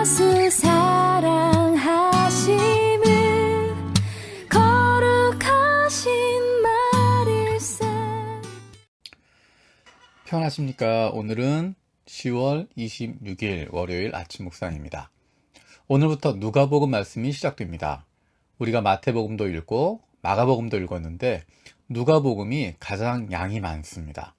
예수 사랑하심은 거룩하신 말일세. 평안하십니까? 오늘은 10월 26일 월요일 아침 묵상입니다. 오늘부터 누가복음 말씀이 시작됩니다. 우리가 마태복음도 읽고 마가복음도 읽었는데 누가복음이 가장 양이 많습니다.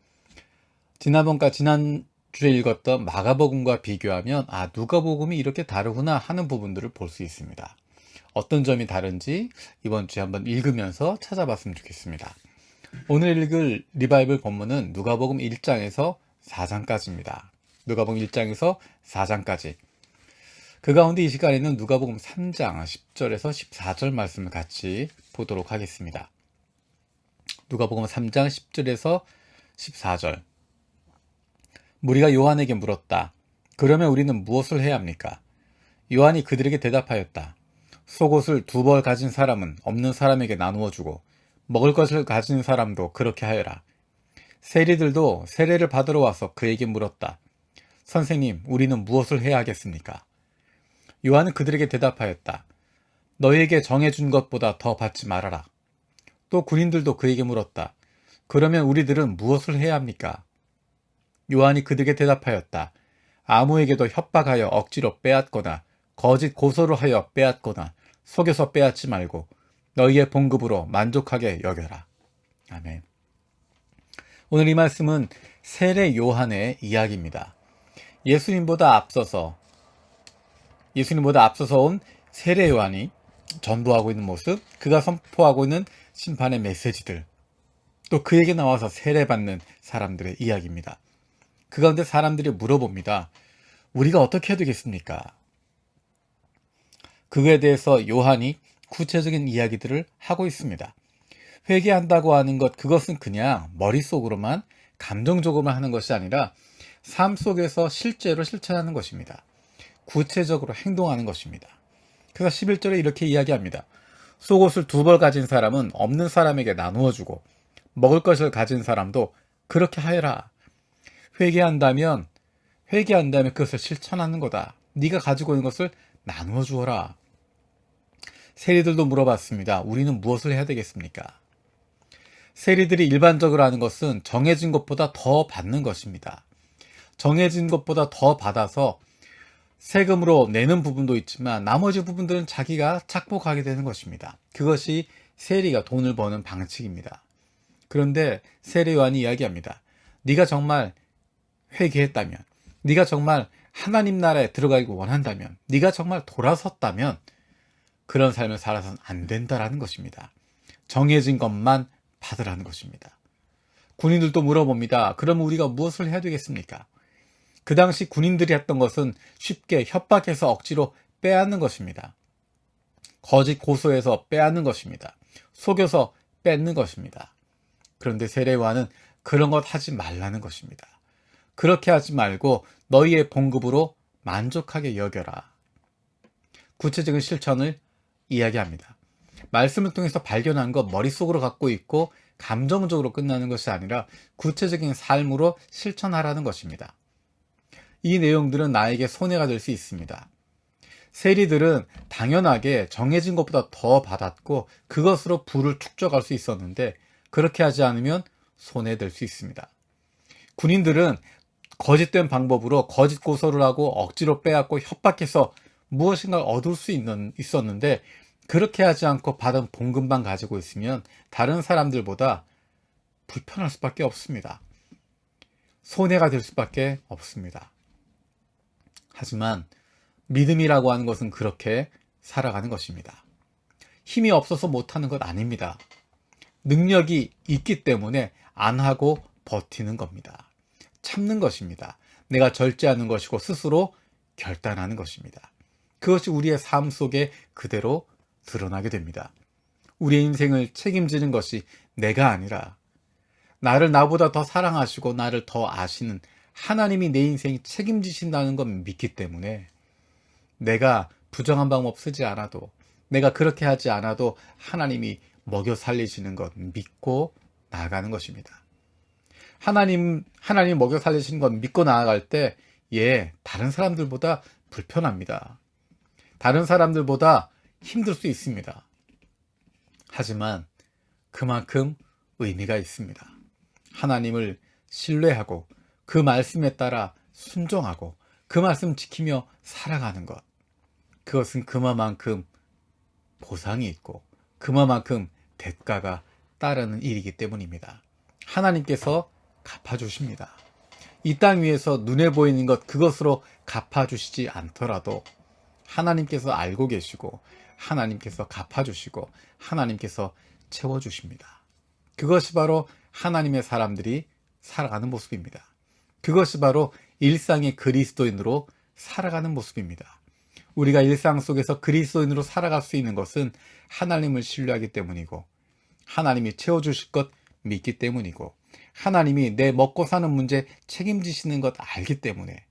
지난주에 읽었던 마가복음과 비교하면 누가복음이 이렇게 다르구나 하는 부분들을 볼 수 있습니다. 어떤 점이 다른지 이번 주에 한번 읽으면서 찾아봤으면 좋겠습니다. 오늘 읽을 리바이블 본문은 누가복음 1장에서 4장까지입니다. 누가복음 1장에서 4장까지. 그 가운데 이 시간에는 누가복음 3장 10절에서 14절 말씀을 같이 보도록 하겠습니다. 누가복음 3장 10절에서 14절. 무리가 요한에게 물었다. 그러면 우리는 무엇을 해야 합니까? 요한이 그들에게 대답하였다. 속옷을 2벌 가진 사람은 없는 사람에게 나누어 주고 먹을 것을 가진 사람도 그렇게 하여라. 세리들도 세례를 받으러 와서 그에게 물었다. 선생님, 우리는 무엇을 해야 하겠습니까? 요한은 그들에게 대답하였다. 너희에게 정해준 것보다 더 받지 말아라. 또 군인들도 그에게 물었다. 그러면 우리들은 무엇을 해야 합니까? 요한이 그들에게 대답하였다. 아무에게도 협박하여 억지로 빼앗거나 거짓 고소를 하여 빼앗거나 속여서 빼앗지 말고 너희의 봉급으로 만족하게 여겨라. 아멘. 오늘 이 말씀은 세례 요한의 이야기입니다. 예수님보다 앞서서 온 세례 요한이 전도하고 있는 모습, 그가 선포하고 있는 심판의 메시지들, 또 그에게 나와서 세례받는 사람들의 이야기입니다. 그 가운데 사람들이 물어봅니다. 우리가 어떻게 해야 되겠습니까? 그거에 대해서 요한이 구체적인 이야기들을 하고 있습니다. 회개한다고 하는 것, 그것은 그냥 머릿속으로만 감정적으로만 하는 것이 아니라 삶 속에서 실제로 실천하는 것입니다. 구체적으로 행동하는 것입니다. 그래서 11절에 이렇게 이야기합니다. 속옷을 2벌 가진 사람은 없는 사람에게 나누어 주고 먹을 것을 가진 사람도 그렇게 하여라. 회개한다면 그것을 실천하는 거다. 네가 가지고 있는 것을 나누어 주어라. 세리들도 물어봤습니다. 우리는 무엇을 해야 되겠습니까? 세리들이 일반적으로 하는 것은 정해진 것보다 더 받는 것입니다. 정해진 것보다 더 받아서 세금으로 내는 부분도 있지만 나머지 부분들은 자기가 착복하게 되는 것입니다. 그것이 세리가 돈을 버는 방식입니다. 그런데 세례 요한이 이야기합니다. 네가 정말 회개했다면, 네가 정말 하나님 나라에 들어가기 원한다면, 네가 정말 돌아섰다면 그런 삶을 살아서는 안 된다라는 것입니다. 정해진 것만 받으라는 것입니다. 군인들도 물어봅니다. 그럼 우리가 무엇을 해야 되겠습니까? 그 당시 군인들이 했던 것은 쉽게 협박해서 억지로 빼앗는 것입니다. 거짓 고소해서 빼앗는 것입니다. 속여서 뺏는 것입니다. 그런데 세례 요한은 그런 것 하지 말라는 것입니다. 그렇게 하지 말고 너희의 봉급으로 만족하게 여겨라. 구체적인 실천을 이야기합니다. 말씀을 통해서 발견한 것 머릿속으로 갖고 있고 감정적으로 끝나는 것이 아니라 구체적인 삶으로 실천하라는 것입니다. 이 내용들은 나에게 손해가 될 수 있습니다. 세리들은 당연하게 정해진 것보다 더 받았고 그것으로 부를 축적할 수 있었는데 그렇게 하지 않으면 손해될 수 있습니다. 군인들은 거짓된 방법으로 거짓 고소를 하고 억지로 빼앗고 협박해서 무엇인가 얻을 수 있었는데 그렇게 하지 않고 받은 봉급만 가지고 있으면 다른 사람들보다 불편할 수밖에 없습니다. 손해가 될 수밖에 없습니다. 하지만 믿음이라고 하는 것은 그렇게 살아가는 것입니다. 힘이 없어서 못하는 것 아닙니다. 능력이 있기 때문에 안 하고 버티는 겁니다. 참는 것입니다. 내가 절제하는 것이고 스스로 결단하는 것입니다. 그것이 우리의 삶 속에 그대로 드러나게 됩니다. 우리의 인생을 책임지는 것이 내가 아니라 나를 나보다 더 사랑하시고 나를 더 아시는 하나님이 내 인생 책임지신다는 걸 믿기 때문에 내가 부정한 방법 쓰지 않아도 내가 그렇게 하지 않아도 하나님이 먹여 살리시는 것 믿고 나아가는 것입니다. 하나님 먹여 살리시는 것 믿고 나아갈 때 다른 사람들보다 불편합니다. 다른 사람들보다 힘들 수 있습니다. 하지만 그만큼 의미가 있습니다. 하나님을 신뢰하고 그 말씀에 따라 순종하고 그 말씀 지키며 살아가는 것, 그것은 그만큼 보상이 있고 그만큼 대가가 따르는 일이기 때문입니다. 하나님께서 갚아주십니다. 이 땅 위에서 눈에 보이는 것, 그것으로 갚아주시지 않더라도 하나님께서 알고 계시고 하나님께서 갚아주시고 하나님께서 채워주십니다. 그것이 바로 하나님의 사람들이 살아가는 모습입니다. 그것이 바로 일상의 그리스도인으로 살아가는 모습입니다. 우리가 일상 속에서 그리스도인으로 살아갈 수 있는 것은 하나님을 신뢰하기 때문이고 하나님이 채워주실 것 믿기 때문이고 하나님이 내 먹고 사는 문제 책임지시는 것 알기 때문에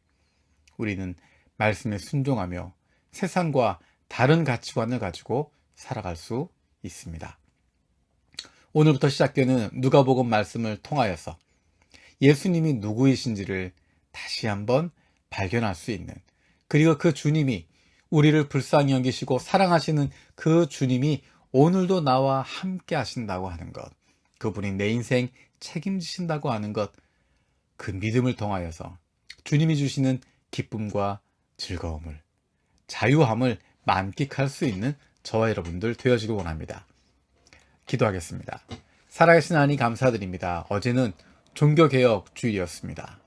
우리는 말씀에 순종하며 세상과 다른 가치관을 가지고 살아갈 수 있습니다. 오늘부터 시작되는 누가복음 말씀을 통하여서 예수님이 누구이신지를 다시 한번 발견할 수 있는, 그리고 그 주님이 우리를 불쌍히 여기시고 사랑하시는 그 주님이 오늘도 나와 함께 하신다고 하는 것, 그분이 내 인생 책임지신다고 하는 것, 그 믿음을 통하여서 주님이 주시는 기쁨과 즐거움을, 자유함을 만끽할 수 있는 저와 여러분들 되어지길 원합니다. 기도하겠습니다. 살아계신 하나님 감사드립니다. 어제는 종교개혁 주일이었습니다.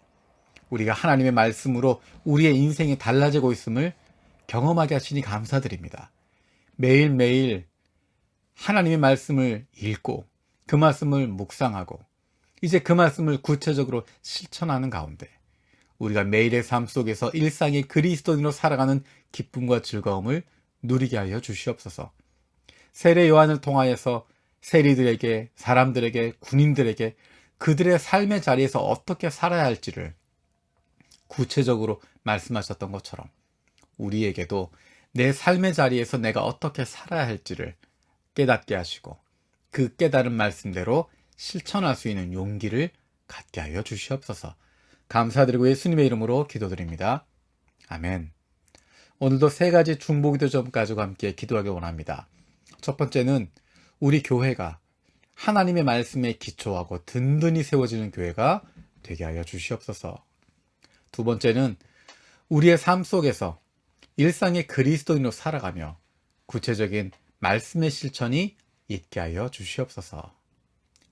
우리가 하나님의 말씀으로 우리의 인생이 달라지고 있음을 경험하게 하시니 감사드립니다. 매일매일 하나님의 말씀을 읽고 그 말씀을 묵상하고 이제 그 말씀을 구체적으로 실천하는 가운데 우리가 매일의 삶 속에서 일상의 그리스도인으로 살아가는 기쁨과 즐거움을 누리게 하여 주시옵소서. 세례 요한을 통하여서 세리들에게, 사람들에게, 군인들에게 그들의 삶의 자리에서 어떻게 살아야 할지를 구체적으로 말씀하셨던 것처럼 우리에게도 내 삶의 자리에서 내가 어떻게 살아야 할지를 깨닫게 하시고 그 깨달은 말씀대로 실천할 수 있는 용기를 갖게 하여 주시옵소서. 감사드리고 예수님의 이름으로 기도드립니다. 아멘. 오늘도 세 가지 중보기도 점 가지고 함께 기도하길 원합니다. 첫 번째는 우리 교회가 하나님의 말씀에 기초하고 든든히 세워지는 교회가 되게 하여 주시옵소서. 두 번째는 우리의 삶 속에서 일상의 그리스도인으로 살아가며 구체적인 말씀의 실천이 있게 하여 주시옵소서.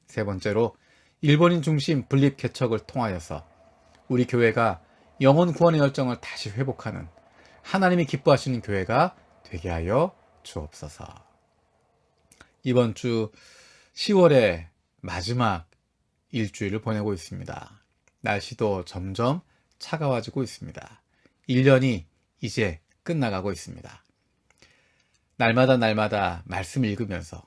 세 번째로 일본인 중심 분립 개척을 통하여서 우리 교회가 영혼 구원의 열정을 다시 회복하는 하나님이 기뻐하시는 교회가 되게 하여 주옵소서. 이번 주 10월의 마지막 일주일을 보내고 있습니다. 날씨도 점점 차가워지고 있습니다. 1년이 이제 끝나가고 있습니다. 날마다 말씀 읽으면서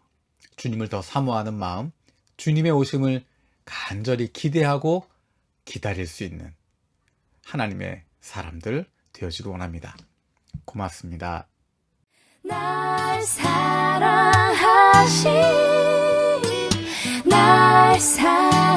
주님을 더 사모하는 마음, 주님의 오심을 간절히 기대하고 기다릴 수 있는 하나님의 사람들 되어지길 원합니다. 고맙습니다. 날 사랑하신 날 사랑하신